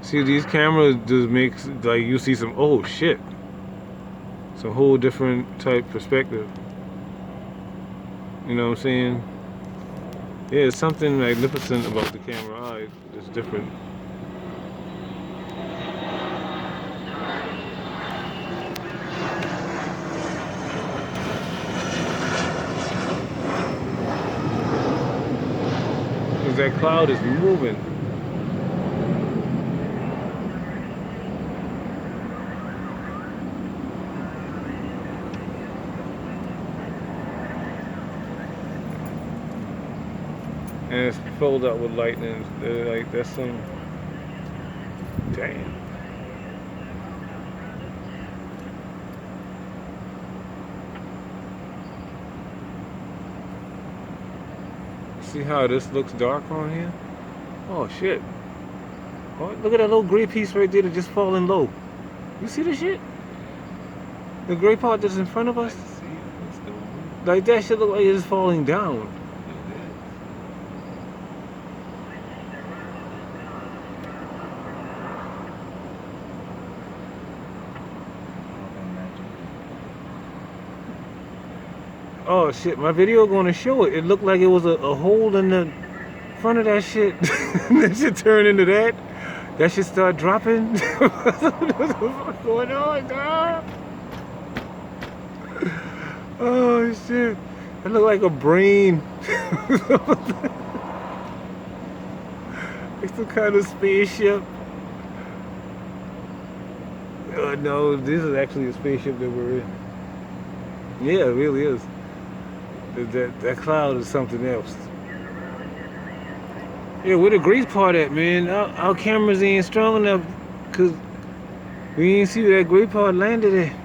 See, these cameras just makes like you see some oh shit, some whole different type perspective. You know what I'm saying? Yeah, it's something magnificent about the camera eye. It's different. Cause that cloud is moving. And it's filled up with lightning. Like that's some damn. See how this looks dark on here? Oh shit. Oh, look at that little gray piece right there that just falling low. You see this shit? The gray part that's in front of us? Like that shit look like it's falling down. Oh shit, my video gonna show it. It looked like it was a hole in the front of that shit. That shit turned into that. That shit start dropping. What the fuck going on, girl? Oh shit. That look like a brain. Like some kind of spaceship. No, this is actually a spaceship that we're in. Yeah, it really is. That cloud is something else. Yeah, where the grease part at, man? Our cameras ain't strong enough because we ain't see where that gray part landed at.